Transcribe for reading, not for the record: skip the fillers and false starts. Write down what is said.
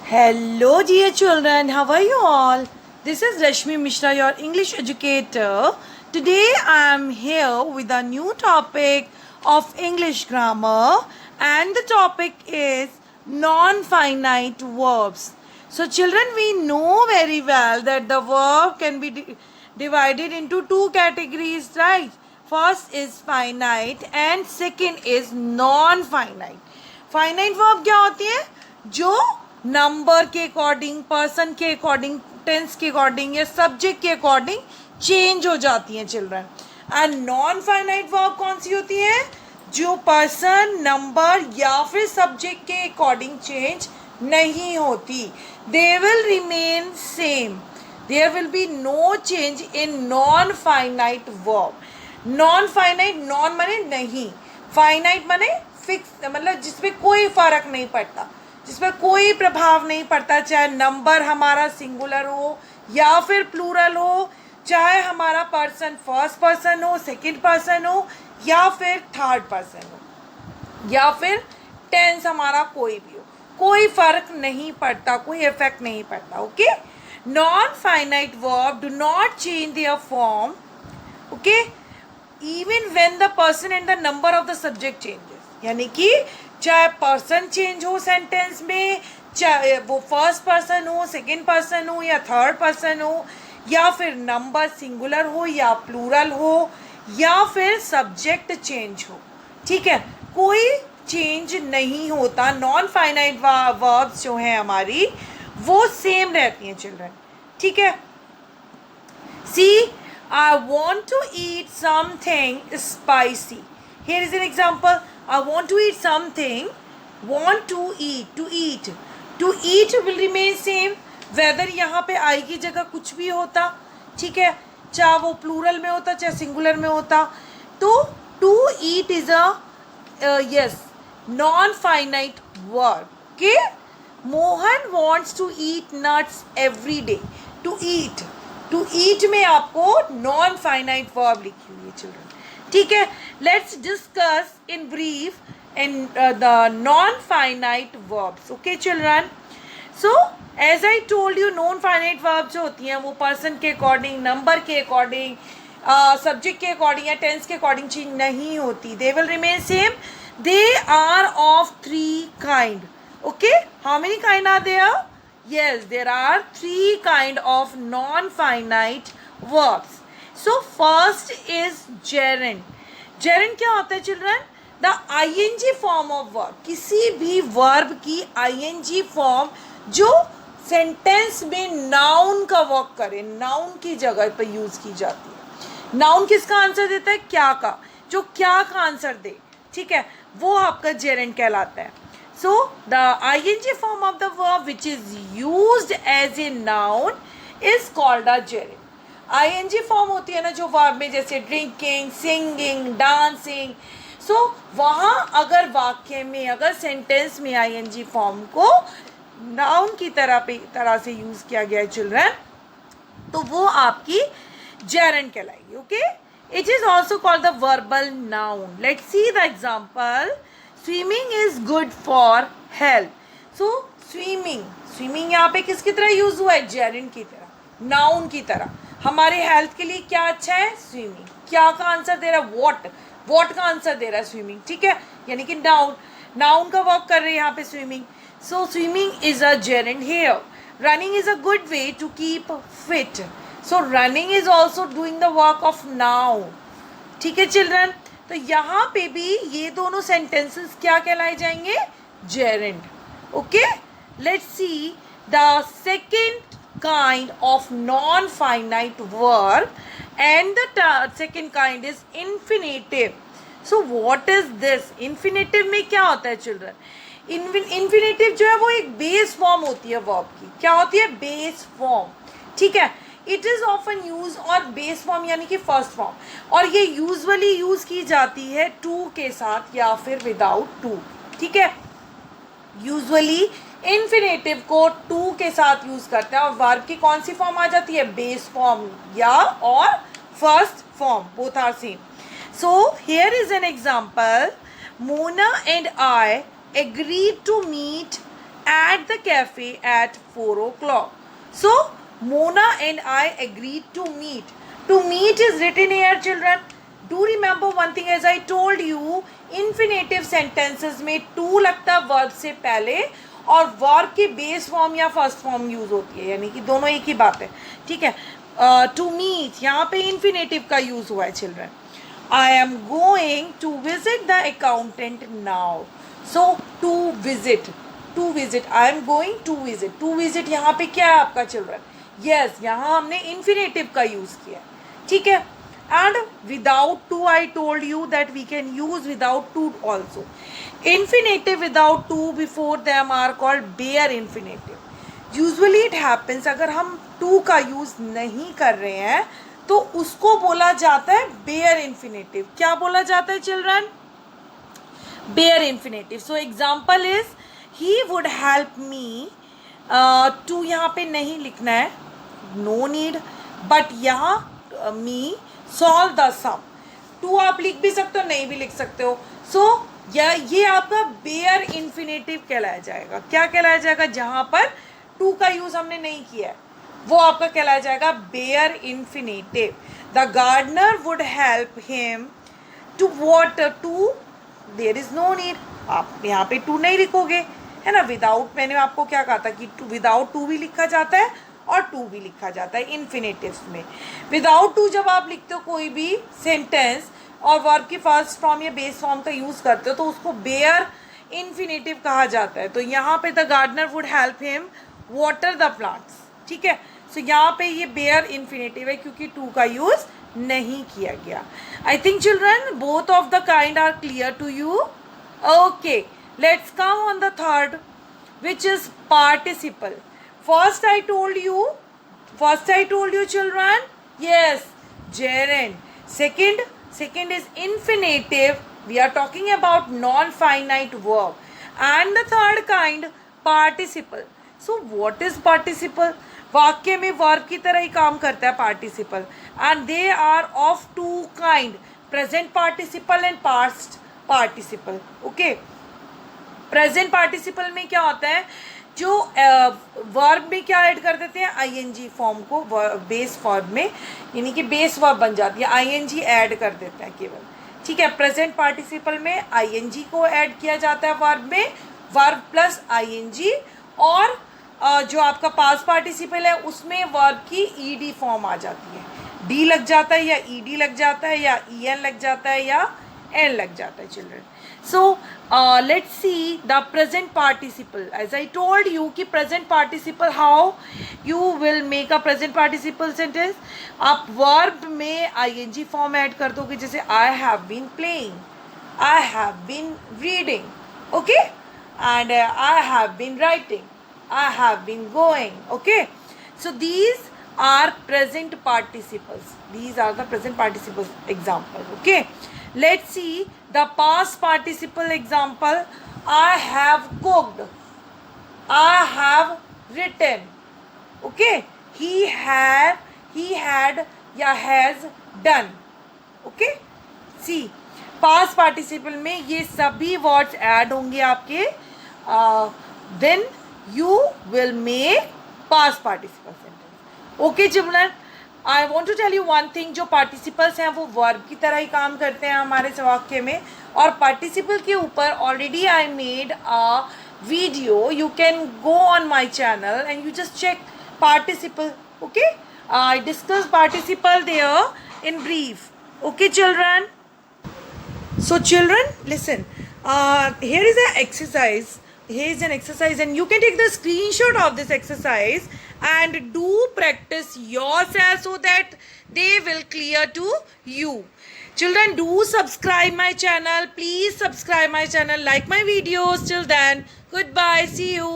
Hello, dear children. How are you all? This is Rashmi Mishra, your English educator. Today I am here with a new topic of English grammar, and the topic is non-finite verbs. So, children, we know very well that the verb can be divided into two categories, right? First is finite and second is non-finite. Finite verb क्या होती है? जो number के according, person के according, tense के according या subject के according change हो जाती हैं children. And non finite verb कौन सी होती है? जो पर्सन, नंबर या फिर सब्जेक्ट के अकॉर्डिंग चेंज नहीं होती. They will remain same. There will be no change in non finite verb. Non finite, non माने नहीं, फाइनाइट माने फिक्स, मतलब जिसपे कोई फर्क नहीं पड़ता, जिसपे कोई प्रभाव नहीं पड़ता, चाहे नंबर हमारा सिंगुलर हो या फिर प्लूरल हो, चाहे हमारा पर्सन फर्स्ट पर्सन हो, सेकंड पर्सन हो या फिर थर्ड पर्सन हो, या फिर टेंस हमारा कोई भी हो, कोई फर्क नहीं पड़ता, कोई इफेक्ट नहीं पड़ता. Okay, non finite verb do not change their form. Okay, even when the person and the number of the subject changes. यानी कि चाहे पर्सन चेंज हो सेंटेंस में, चाहे वो फर्स्ट पर्सन हो, सेकंड पर्सन हो या थर्ड पर्सन हो, या फिर नंबर सिंगुलर हो या प्लूरल हो, या फिर सब्जेक्ट चेंज हो. ठीक है, कोई चेंज नहीं होता. नॉन फाइनाइट वर्ब्स जो हैं हमारी वो सेम रहती हैं चिल्ड्रन. ठीक है, see I want to eat something spicy. Here is an example. I want to eat something. Want to eat. To eat. To eat will remain same. Whether यहाँ पे I की जगह कुछ भी होता, ठीक है, चाहे वो प्लूरल में होता चाहे सिंगुलर में होता, तो to eat is a yes non-finite verb. Okay? Mohan wants to eat nuts every day. To eat. To eat में आपको non-finite verb लिखी हुई है चिल्ड्रन. ठीक है, let's discuss in brief in the non finite verbs. Okay children, so as I told you, non finite verbs जो होती हैं वो पर्सन के अकॉर्डिंग, नंबर के अकॉर्डिंग, सब्जेक्ट के अकॉर्डिंग या टेंस के अकॉर्डिंग चेंज नहीं होती. They will remain same. They are of three kind. Okay, how many kind are there? Yes, there are three kind of non finite verbs. So first is gerund. Gerund क्या होता है children? The ing form of verb. किसी भी verb की ing form जो sentence में noun का work करे, नाउन की जगह पर यूज की जाती है. नाउन किसका आंसर देता है? क्या का. जो क्या का आंसर दे, ठीक है, वो आपका gerund कहलाता है. So the ing form of the verb which is used as a noun is called a gerund. ing form होती है ना जो वर्ब में, जैसे ड्रिंकिंग, सिंगिंग, डांसिंग. सो वहाँ अगर वाक्य में, अगर सेंटेंस में ing फॉर्म को नाउन की तरह से यूज किया गया है चिल्ड्रन, तो वो आपकी gerund कहलाएगी. Okay, it is also called the verbal noun. Let's see the example. Swimming is good for health. So swimming यहाँ पे किसकी तरह यूज हुआ है? gerund की तरह, नाउन की तरह. हमारे हेल्थ के लिए क्या अच्छा है? स्विमिंग. क्या का आंसर दे रहा है? वॉट का आंसर दे रहा है स्विमिंग. ठीक है, यानी कि नाउन का वर्क कर रहे हैं यहाँ पे swimming. So swimming is a gerund here. Running is a good way to keep fit. So running is also doing the work of noun. ठीक है चिल्ड्रन, तो यहाँ पे भी ये दोनों सेंटेंसेस क्या कहलाए जाएंगे? gerund. Okay, let's see the second kind of non-finite verb, and the second kind is infinitive. So what is this? Infinitive में क्या होता है चिल्ड्रन? Infinitive जो है वो एक बेस फॉर्म होती है वर्ब की. क्या होती है? Base form. ठीक है, इट इज ऑफन यूज, और बेस फॉर्म यानी कि फर्स्ट फॉर्म, और ये यूजुअली यूज की जाती है टू के साथ या फिर विदाउट टू. ठीक है, यूजुअली इन्फिनेटिव को टू के साथ यूज करते हैं, और वर्ब की कौन सी फॉर्म आ जाती है? बेस फॉर्म या और first form, both are same. So here is an example. Mona and I agreed to meet at the cafe at 4 o'clock. So Mona and I agreed to meet. To meet is written here, children. Do remember one thing, as I told you, infinitive sentences में to लगता है verb से पहले और verb की base form या first form use होती है, यानी कि दोनों एक ही बात है, ठीक है. To meet यहाँ पे infinitive का यूज हुआ है, children. I am going to visit the accountant now. So to visit, I am going to visit. To visit यहाँ पे क्या है आपका, children? Yes, यहाँ हमने infinitive का यूज किया, ठीक है. And without to, I told you that we can use without to also. Infinitive without to before them are called bare infinitive. Usually it happens, अगर हम to का यूज नहीं कर रहे हैं तो उसको बोला जाता है bare infinitive. क्या बोला जाता है, children? Bare infinitive. So example is he would help me. To यहाँ पे नहीं लिखना है, no need. But यहाँ me solve the sum. टू आप लिख भी सकते हो, नहीं भी लिख सकते हो. सो ये आपका बेयर इन्फिनेटिव कहलाया जाएगा. क्या कहलाया जाएगा? जहां पर टू का यूज हमने नहीं किया है वो आपका कहलाया जाएगा bare infinitive. The gardener would help him to water. टू देयर इज नो नीड. आप यहाँ पे टू नहीं लिखोगे, है ना. विदाउट, मैंने आपको क्या कहा था कि विदाउट टू भी लिखा जाता है और टू भी लिखा जाता है इन्फिनेटिव्स में. विदाउट टू जब आप लिखते हो कोई भी सेंटेंस और वर्ब की फर्स्ट फॉर्म या बेस फॉर्म का यूज करते हो तो उसको बेयर इन्फिनेटिव कहा जाता है. तो यहाँ पे the gardener would help him water the plants, ठीक है. सो यहाँ पे ये बेयर इन्फिनेटिव है क्योंकि टू का यूज नहीं किया गया. I think children both of the kind are clear to you. Okay, let's come on the third, which is participle. First I told you children, yes, gerund. Second is infinitive. We are talking about non-finite verb. And the third kind, participle. So what is participle? वाक्य में verb की तरह ही काम करता है participle. And they are of two kind, present participle and past participle. Okay. Present participle में क्या होता है, जो वर्ब में क्या ऐड कर देते हैं, आईएनजी फॉर्म को बेस फॉर्म में, यानी कि बेस वर्ब बन जाती है, आईएनजी ऐड कर देते हैं केवल, ठीक है. प्रेजेंट पार्टिसिपल में आईएनजी को ऐड किया जाता है वर्ब में, वर्ब प्लस आईएनजी. और जो आपका पास्ट पार्टिसिपल है उसमें वर्ब की ईडी फॉर्म आ जाती है, डी लग जाता है या ईडी लग जाता है या ईएन लग जाता है या एन लग जाता है, children. So let's see the present participle. As I told you कि present participle, how you will make a present participle sentence. आप verb में ing form add कर दोगे, जैसे I have been playing, I have been reading, okay, and I have been writing, I have been going, okay. So these are present participles. These are the present participles example, okay. Let's see the past participle example. I have cooked, I have written, okay. He had या has done, okay. See, past participle में ये सभी words add होंगे आपके, then you will make past participle sentence, okay children. I want to tell you one thing, जो participles हैं वो verb की तरह ही काम करते हैं हमारे वाक्य में. और पार्टिसिपल के ऊपर already I made a video, you can go on my channel and you just check participle, okay. I discuss participle there in brief, okay children. So children, listen, here is an exercise. Here is an exercise and you can take the screenshot of this exercise and do practice yourself so that they will clear to you. Children, do subscribe my channel. Please subscribe my channel, like my videos. Till then, goodbye. See you.